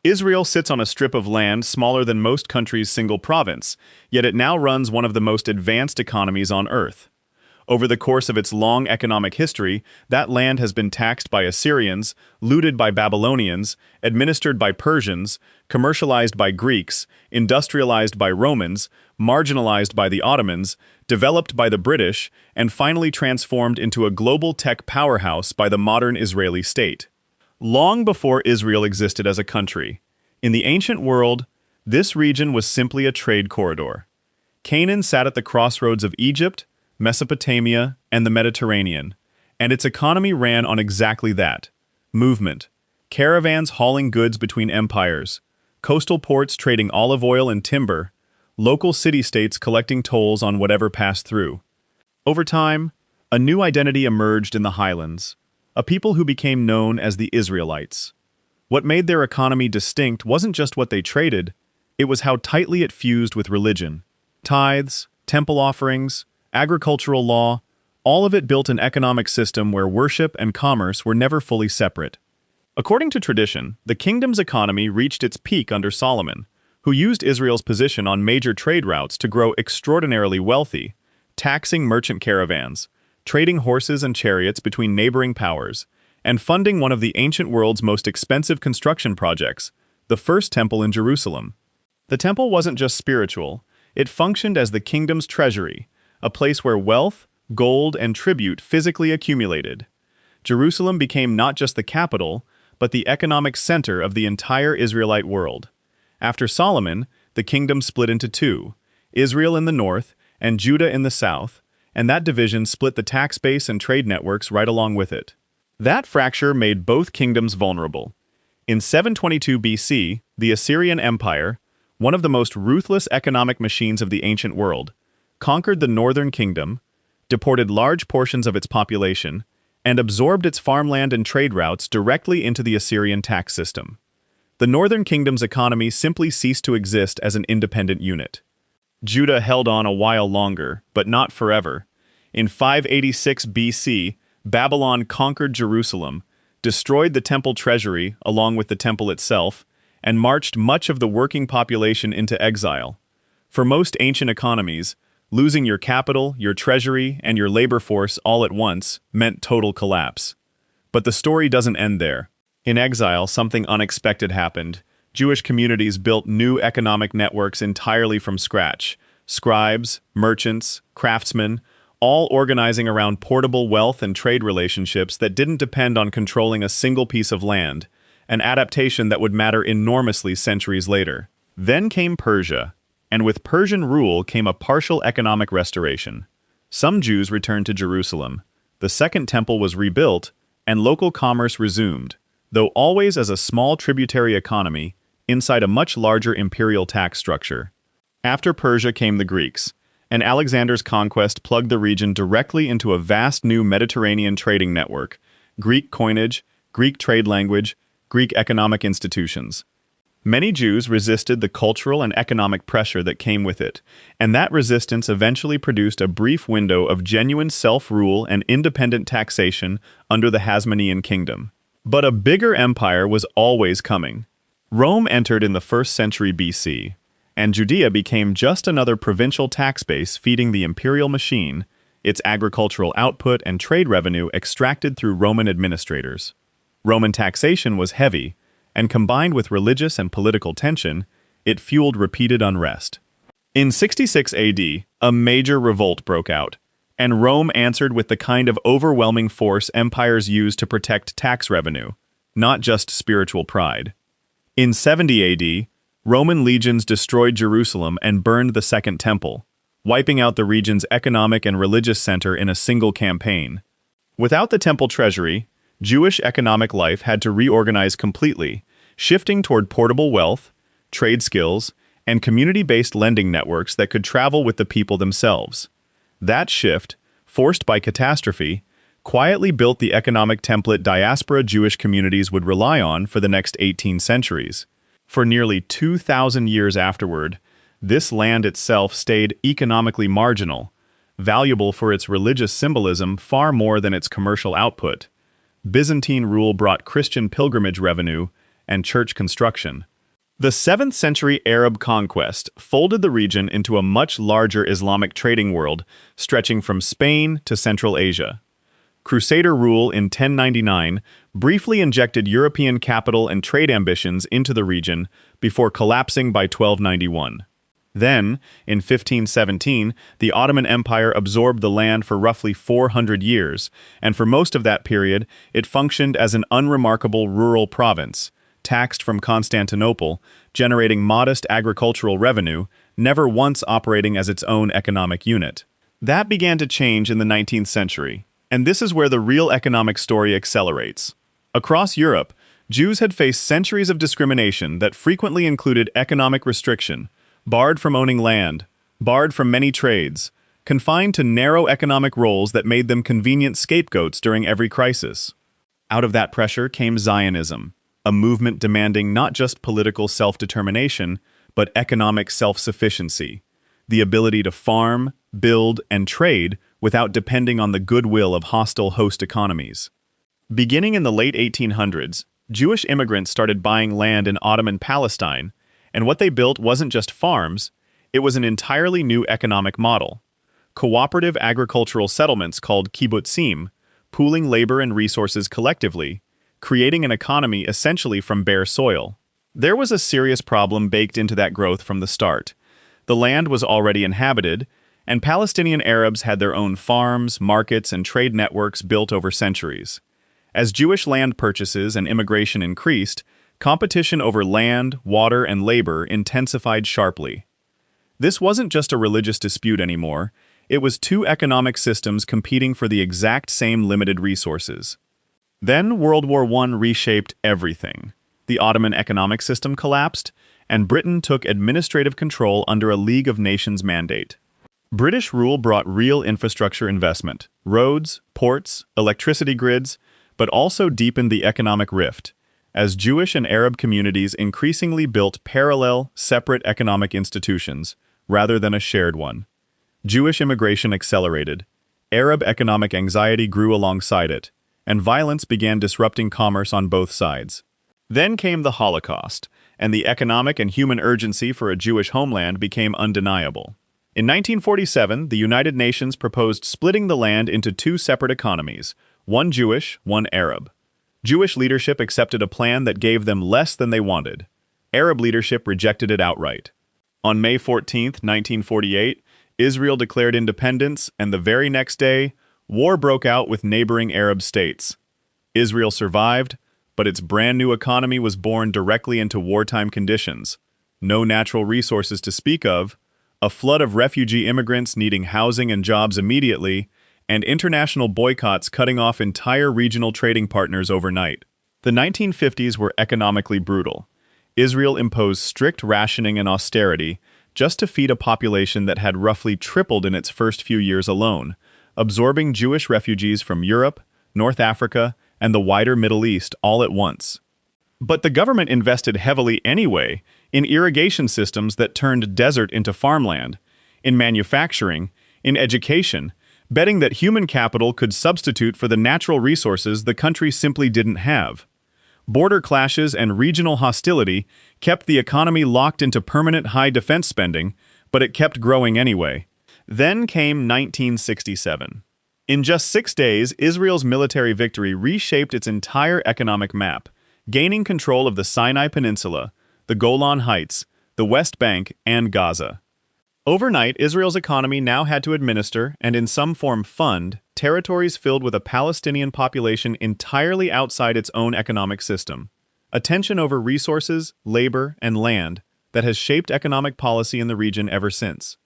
Israel sits on a strip of land smaller than most countries' single province, yet it now runs one of the most advanced economies on Earth. Over the course of its long economic history, that land has been taxed by Assyrians, looted by Babylonians, administered by Persians, commercialized by Greeks, industrialized by Romans, marginalized by the Ottomans, developed by the British, and finally transformed into a global tech powerhouse by the modern Israeli state. Long before Israel existed as a country, in the ancient world, this region was simply a trade corridor. Canaan sat at the crossroads of Egypt, Mesopotamia, and the Mediterranean, and its economy ran on exactly that: movement, caravans hauling goods between empires, coastal ports trading olive oil and timber, local city-states collecting tolls on whatever passed through. Over time, a new identity emerged in the highlands, a people who became known as the Israelites. What made their economy distinct wasn't just what they traded, it was how tightly it fused with religion. Tithes, temple offerings, agricultural law, all of it built an economic system where worship and commerce were never fully separate. According to tradition, the kingdom's economy reached its peak under Solomon, who used Israel's position on major trade routes to grow extraordinarily wealthy, taxing merchant caravans, trading horses and chariots between neighboring powers, and funding one of the ancient world's most expensive construction projects, the First Temple in Jerusalem. The temple wasn't just spiritual, it functioned as the kingdom's treasury, a place where wealth, gold, and tribute physically accumulated. Jerusalem became not just the capital, but the economic center of the entire Israelite world. After Solomon, the kingdom split into two: Israel in the north and Judah in the south, and that division split the tax base and trade networks right along with it. That fracture made both kingdoms vulnerable. In 722 BC, the Assyrian Empire, one of the most ruthless economic machines of the ancient world, conquered the northern kingdom, deported large portions of its population, and absorbed its farmland and trade routes directly into the Assyrian tax system. The northern kingdom's economy simply ceased to exist as an independent unit. Judah held on a while longer, but not forever. In 586 BC, Babylon conquered Jerusalem, destroyed the temple treasury along with the temple itself, and marched much of the working population into exile. For most ancient economies, losing your capital, your treasury, and your labor force all at once meant total collapse. But the story doesn't end there. In exile, something unexpected happened. Jewish communities built new economic networks entirely from scratch. Scribes, merchants, craftsmen, all organizing around portable wealth and trade relationships that didn't depend on controlling a single piece of land, an adaptation that would matter enormously centuries later. Then came Persia, and with Persian rule came a partial economic restoration. Some Jews returned to Jerusalem. The Second Temple was rebuilt, and local commerce resumed, though always as a small tributary economy inside a much larger imperial tax structure. After Persia came the Greeks, and Alexander's conquest plugged the region directly into a vast new Mediterranean trading network: Greek coinage, Greek trade language, Greek economic institutions. Many Jews resisted the cultural and economic pressure that came with it, and that resistance eventually produced a brief window of genuine self-rule and independent taxation under the Hasmonean kingdom. But a bigger empire was always coming. Rome entered in the 1st century BC, and Judea became just another provincial tax base feeding the imperial machine, its agricultural output and trade revenue extracted through Roman administrators. Roman taxation was heavy, and combined with religious and political tension, it fueled repeated unrest. In 66 AD, a major revolt broke out, and Rome answered with the kind of overwhelming force empires use to protect tax revenue, not just spiritual pride. In 70 AD, Roman legions destroyed Jerusalem and burned the Second Temple, wiping out the region's economic and religious center in a single campaign. Without the temple treasury, Jewish economic life had to reorganize completely, shifting toward portable wealth, trade skills, and community-based lending networks that could travel with the people themselves. That shift, forced by catastrophe, quietly built the economic template diaspora Jewish communities would rely on for the next 18 centuries. For nearly 2,000 years afterward, this land itself stayed economically marginal, valuable for its religious symbolism far more than its commercial output. Byzantine rule brought Christian pilgrimage revenue and church construction, The 7th century Arab conquest folded the region into a much larger Islamic trading world, stretching from Spain to Central Asia. Crusader rule in 1099 briefly injected European capital and trade ambitions into the region before collapsing by 1291. Then, in 1517, the Ottoman Empire absorbed the land for roughly 400 years, and for most of that period, it functioned as an unremarkable rural province, taxed from Constantinople, generating modest agricultural revenue, never once operating as its own economic unit. That began to change in the 19th century, and this is where the real economic story accelerates. Across Europe, Jews had faced centuries of discrimination that frequently included economic restriction, barred from owning land, barred from many trades, confined to narrow economic roles that made them convenient scapegoats during every crisis. Out of that pressure came Zionism, a movement demanding not just political self-determination, but economic self-sufficiency, the ability to farm, build, and trade without depending on the goodwill of hostile host economies. Beginning in the late 1800s, Jewish immigrants started buying land in Ottoman Palestine, and what they built wasn't just farms, it was an entirely new economic model. Cooperative agricultural settlements called kibbutzim, pooling labor and resources collectively, creating an economy essentially from bare soil. There was a serious problem baked into that growth from the start. The land was already inhabited, and Palestinian Arabs had their own farms, markets, and trade networks built over centuries. As Jewish land purchases and immigration increased, competition over land, water, and labor intensified sharply. This wasn't just a religious dispute anymore, it was two economic systems competing for the exact same limited resources. Then World War I reshaped everything. The Ottoman economic system collapsed, and Britain took administrative control under a League of Nations mandate. British rule brought real infrastructure investment, roads, ports, electricity grids, but also deepened the economic rift, as Jewish and Arab communities increasingly built parallel, separate economic institutions, rather than a shared one. Jewish immigration accelerated, Arab economic anxiety grew alongside it, and violence began disrupting commerce on both sides. Then came the Holocaust, and the economic and human urgency for a Jewish homeland became undeniable. In 1947, the United Nations proposed splitting the land into two separate economies, one Jewish, one Arab. Jewish leadership accepted a plan that gave them less than they wanted. Arab leadership rejected it outright. On May 14, 1948, Israel declared independence, and the very next day, war broke out with neighboring Arab states. Israel survived, but its brand new economy was born directly into wartime conditions. No natural resources to speak of, a flood of refugee immigrants needing housing and jobs immediately, and international boycotts cutting off entire regional trading partners overnight. The 1950s were economically brutal. Israel imposed strict rationing and austerity just to feed a population that had roughly tripled in its first few years alone, absorbing Jewish refugees from Europe, North Africa, and the wider Middle East all at once. But the government invested heavily anyway in irrigation systems that turned desert into farmland, in manufacturing, in education, betting that human capital could substitute for the natural resources the country simply didn't have. Border clashes and regional hostility kept the economy locked into permanent high defense spending, but it kept growing anyway. Then came 1967. In just 6 days, Israel's military victory reshaped its entire economic map, gaining control of the Sinai Peninsula, the Golan Heights, the West Bank, and Gaza. Overnight, Israel's economy now had to administer, and in some form fund, territories filled with a Palestinian population entirely outside its own economic system. A tension over resources, labor, and land that has shaped economic policy in the region ever since.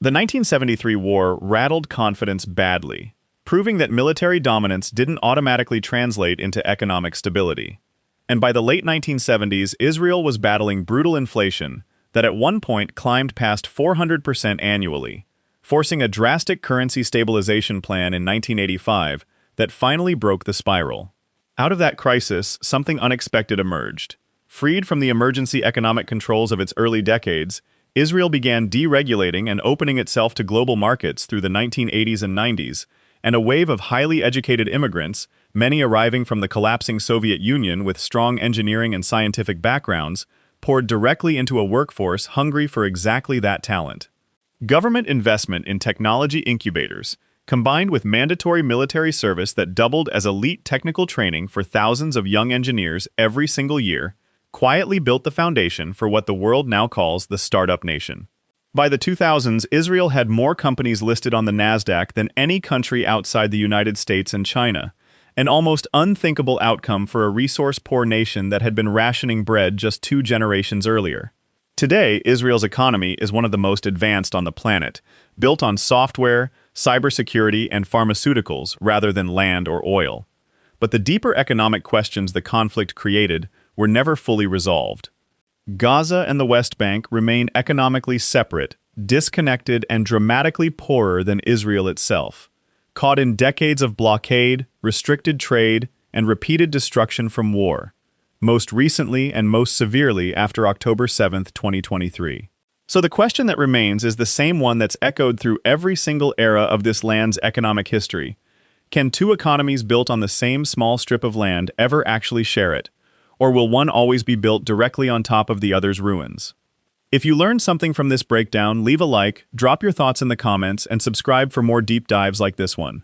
The 1973 war rattled confidence badly, proving that military dominance didn't automatically translate into economic stability. And by the late 1970s, Israel was battling brutal inflation that at one point climbed past 400% annually, forcing a drastic currency stabilization plan in 1985 that finally broke the spiral. Out of that crisis, something unexpected emerged. Freed from the emergency economic controls of its early decades, Israel began deregulating and opening itself to global markets through the 1980s and 90s, and a wave of highly educated immigrants, many arriving from the collapsing Soviet Union with strong engineering and scientific backgrounds, poured directly into a workforce hungry for exactly that talent. Government investment in technology incubators, combined with mandatory military service that doubled as elite technical training for thousands of young engineers every single year, quietly built the foundation for what the world now calls the startup nation. By the 2000s, Israel had more companies listed on the Nasdaq than any country outside the United States and China, an almost unthinkable outcome for a resource-poor nation that had been rationing bread just 2 generations earlier. Today, Israel's economy is one of the most advanced on the planet, built on software, cybersecurity, and pharmaceuticals rather than land or oil. But the deeper economic questions the conflict created were never fully resolved. Gaza and the West Bank remain economically separate, disconnected, and dramatically poorer than Israel itself, caught in decades of blockade, restricted trade, and repeated destruction from war, most recently and most severely after October 7, 2023. So the question that remains is the same one that's echoed through every single era of this land's economic history. Can 2 economies built on the same small strip of land ever actually share it? Or will one always be built directly on top of the other's ruins? If you learned something from this breakdown, leave a like, drop your thoughts in the comments, and subscribe for more deep dives like this one.